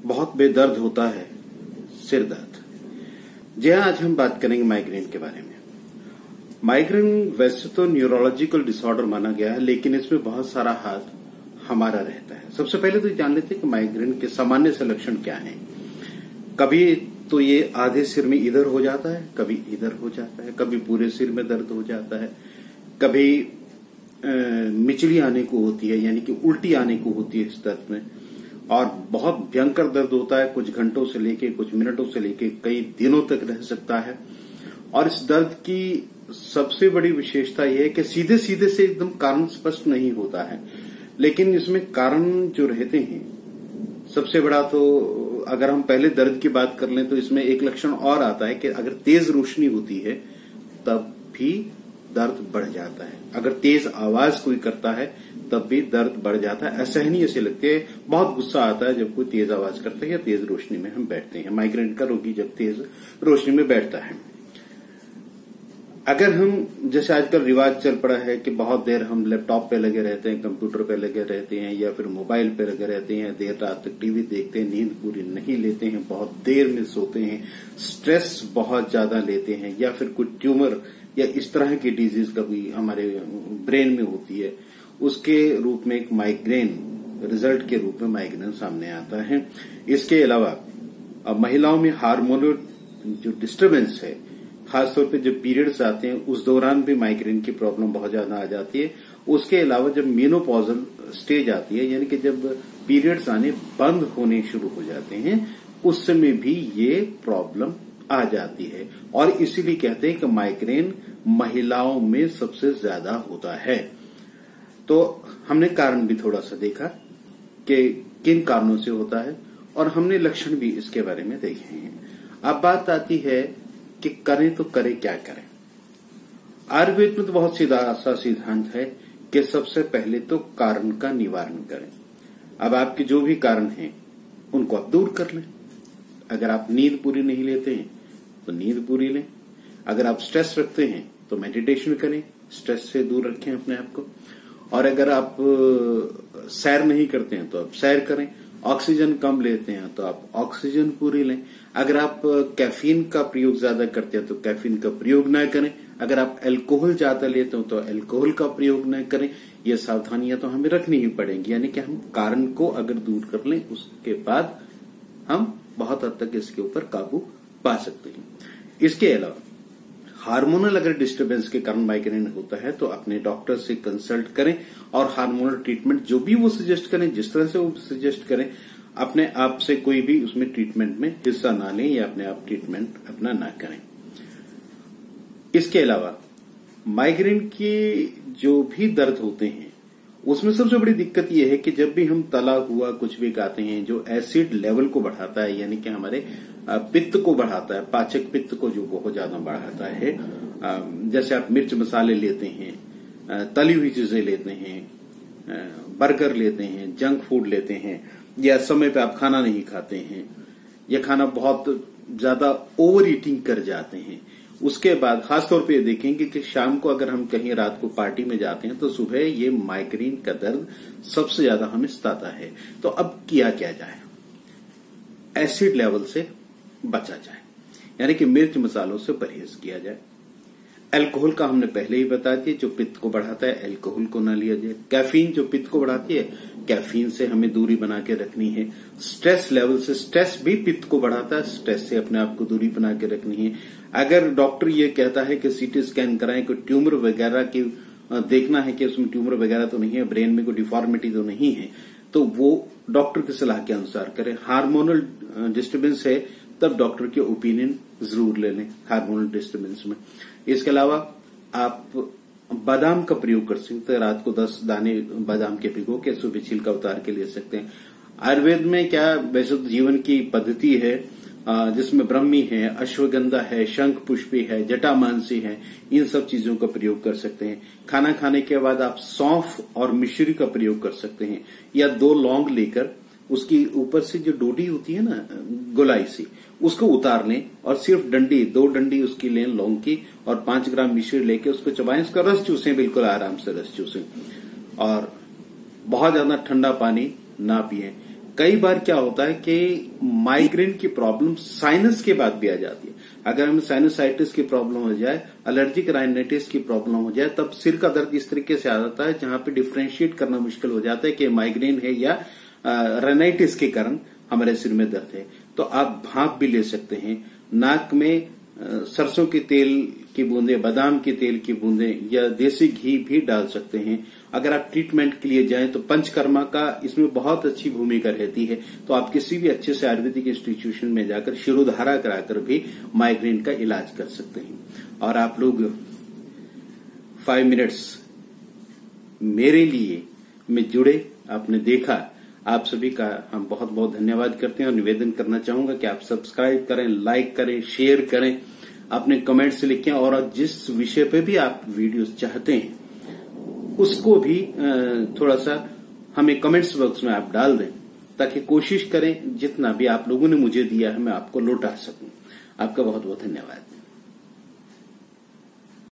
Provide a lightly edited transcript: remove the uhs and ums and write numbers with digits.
बहुत बेदर्द होता है सिर दर्द। जी हाँ, आज हम बात करेंगे माइग्रेन के बारे में। माइग्रेन वैसे तो न्यूरोलॉजिकल डिसऑर्डर माना गया है, लेकिन इसमें बहुत सारा हाथ हमारा रहता है। सबसे पहले तो जान लेते हैं कि माइग्रेन के सामान्य से लक्षण क्या हैं। कभी तो ये आधे सिर में इधर हो जाता है, कभी इधर हो जाता है, कभी पूरे सिर में दर्द हो जाता है, कभी मिचली आने को होती है, यानी कि उल्टी आने को होती है इस दर्द में, और बहुत भयंकर दर्द होता है। कुछ घंटों से लेके, कुछ मिनटों से लेके कई दिनों तक रह सकता है। और इस दर्द की सबसे बड़ी विशेषता यह है कि सीधे सीधे से एकदम कारण स्पष्ट नहीं होता है, लेकिन इसमें कारण जो रहते हैं, सबसे बड़ा तो अगर हम पहले दर्द की बात कर लें तो इसमें एक लक्षण और आता है कि अगर तेज रोशनी होती है तब भी दर्द बढ़ जाता है। अगर तेज आवाज कोई करता है तब भी दर्द बढ़ जाता है। असहनीय से लगती है, बहुत गुस्सा आता है जब कोई तेज आवाज करता है या तेज रोशनी में हम बैठते हैं। माइग्रेन का रोगी जब तेज रोशनी में बैठता है। अगर हम, जैसे आजकल रिवाज चल पड़ा है कि बहुत देर हम लैपटॉप पे लगे रहते हैं, कंप्यूटर पे लगे रहते हैं, या फिर मोबाइल पे लगे रहते हैं, देर रात तक टीवी देखते हैं, नींद पूरी नहीं लेते हैं, बहुत देर में सोते हैं, स्ट्रेस बहुत ज्यादा लेते हैं, या फिर कोई ट्यूमर या इस तरह की डिजीज कभी हमारे ब्रेन में होती है, उसके रूप में एक माइग्रेन, रिजल्ट के रूप में माइग्रेन सामने आता है। इसके अलावा महिलाओं में हार्मोनल जो डिस्टर्बेंस है, खासतौर पे जब पीरियड्स आते हैं उस दौरान भी माइग्रेन की प्रॉब्लम बहुत ज्यादा आ जाती है। उसके अलावा जब मेनोपॉजल स्टेज आती है, यानी कि जब पीरियड्स आने बंद होने शुरू हो जाते हैं, उस समय भी ये प्रॉब्लम आ जाती है। और इसीलिए कहते हैं कि माइग्रेन महिलाओं में सबसे ज्यादा होता है। तो हमने कारण भी थोड़ा सा देखा कि किन कारणों से होता है, और हमने लक्षण भी इसके बारे में देखे हैं। अब बात आती है कि करें तो करें क्या करें। आयुर्वेद में तो बहुत सीधा सा सिद्धांत है कि सबसे पहले तो कारण का निवारण करें। अब आपके जो भी कारण हैं उनको आप दूर कर लें। अगर आप नींद पूरी नहीं लेते हैं तो नींद पूरी लें। अगर आप स्ट्रेस रखते हैं तो मेडिटेशन करें, स्ट्रेस से दूर रखें अपने आप को। और अगर आप सैर नहीं करते हैं तो आप सैर करें। ऑक्सीजन कम लेते हैं तो आप ऑक्सीजन पूरी लें। अगर आप कैफीन का प्रयोग ज्यादा करते हैं तो कैफीन का प्रयोग न करें। अगर आप अल्कोहल ज्यादा लेते हो तो अल्कोहल का प्रयोग न करें। ये सावधानियां तो हमें रखनी ही पड़ेंगी, यानी कि हम कारण को अगर दूर कर लें उसके बाद हम बहुत हद तक इसके ऊपर काबू पा सकते हैं। इसके अलावा हार्मोनल अगर डिस्टर्बेंस के कारण माइग्रेन होता है तो अपने डॉक्टर से कंसल्ट करें, और हार्मोनल ट्रीटमेंट जो भी वो सजेस्ट करें, जिस तरह से वो सजेस्ट करें, अपने आप से कोई भी उसमें ट्रीटमेंट में हिस्सा ना लें या अपने आप ट्रीटमेंट अपना ना करें। इसके अलावा माइग्रेन के जो भी दर्द होते हैं उसमें सबसे बड़ी दिक्कत यह है कि जब भी हम तला हुआ कुछ भी खाते हैं जो एसिड लेवल को बढ़ाता है, यानी कि हमारे पित्त को बढ़ाता है, पाचक पित्त को जो बहुत ज्यादा बढ़ाता है, जैसे आप मिर्च मसाले लेते हैं, तली हुई चीजें लेते हैं, बर्गर लेते हैं, जंक फूड लेते हैं, या समय पे आप खाना नहीं खाते हैं, या खाना बहुत ज्यादा ओवर ईटिंग कर जाते हैं, उसके बाद खासतौर पे देखेंगे कि शाम को अगर हम कहीं रात को पार्टी में जाते हैं तो सुबह ये माइग्रेन का दर्द सबसे ज्यादा हमें सताता है। तो अब किया क्या जाए? एसिड लेवल से बचा जाए, यानी कि मिर्च मसालों से परहेज किया जाए। अल्कोहल का हमने पहले ही बता दिया, जो पित्त को बढ़ाता है अल्कोहल को ना लिया जाए। कैफीन जो पित्त को बढ़ाती है, कैफीन से हमें दूरी बना के रखनी है। स्ट्रेस लेवल से, स्ट्रेस भी पित्त को बढ़ाता है, स्ट्रेस से अपने आप को दूरी बना के रखनी है। अगर डॉक्टर ये कहता है कि सीटी स्कैन कराएं, कोई ट्यूमर वगैरह की देखना है कि उसमें ट्यूमर वगैरह तो नहीं है, ब्रेन में कोई डिफॉर्मिटी तो नहीं है, तो वो डॉक्टर की सलाह के अनुसार करें। हार्मोनल डिस्टर्बेंस है तब डॉक्टर की ओपिनियन जरूर ले लें हार्मोनल डिस्टर्बेंस में। इसके अलावा आप बादाम का प्रयोग कर सकते हैं। रात को 10 दाने बादाम के भिगो के सुबह छिलका उतार के ले सकते हैं। आयुर्वेद में क्या वैसे तो जीवन की पद्धति है जिसमें ब्रह्मी है, अश्वगंधा है, शंख पुष्पी है, जटामांसी है, इन सब चीजों का प्रयोग कर सकते हैं। खाना खाने के बाद आप सौंफ और मिश्री का प्रयोग कर सकते हैं, या 2 लौंग लेकर उसकी ऊपर से जो डोडी होती है ना, गोलाई सी, उसको उतार लें और सिर्फ डंडी, 2 डंडी उसकी लें लौंग की, और 5 ग्राम मिश्री लेके उसको चबाएं, उसका रस चूसें, बिल्कुल आराम से रस चूसें। और बहुत ज्यादा ठंडा पानी ना पिएं। कई बार क्या होता है कि माइग्रेन की प्रॉब्लम साइनस के बाद भी आ जाती है। अगर हमें साइनोसाइटिस की प्रॉब्लम हो जाए, एलर्जिक राइनाइटिस की प्रॉब्लम हो जाए, तब सिर का दर्द इस तरीके से आ जाता है जहां पे डिफ्रेंशिएट करना मुश्किल हो जाता है कि माइग्रेन है या राइनाइटिस के कारण हमारे सिर में दर्द है। तो आप भाप भी ले सकते हैं। नाक में सरसों के तेल की बूंदें, बादाम के तेल की बूंदें या देसी घी भी डाल सकते हैं। अगर आप ट्रीटमेंट के लिए जाएं तो पंचकर्मा का इसमें बहुत अच्छी भूमिका रहती है। तो आप किसी भी अच्छे से आयुर्वेदिक इंस्टीट्यूशन में जाकर शिरोधारा कराकर भी माइग्रेन का इलाज कर सकते हैं। और आप लोग 5 मिनट्स मेरे लिए में जुड़े, आपने देखा, आप सभी का हम बहुत बहुत धन्यवाद करते हैं और निवेदन करना चाहूंगा कि आप सब्सक्राइब करें, लाइक करें, शेयर करें, अपने कमेंट्स लिखें और जिस विषय पे भी आप वीडियोस चाहते हैं उसको भी थोड़ा सा हमें कमेंट्स बॉक्स में आप डाल दें, ताकि कोशिश करें जितना भी आप लोगों ने मुझे दिया है मैं आपको लौटा सकूं। आपका बहुत बहुत धन्यवाद।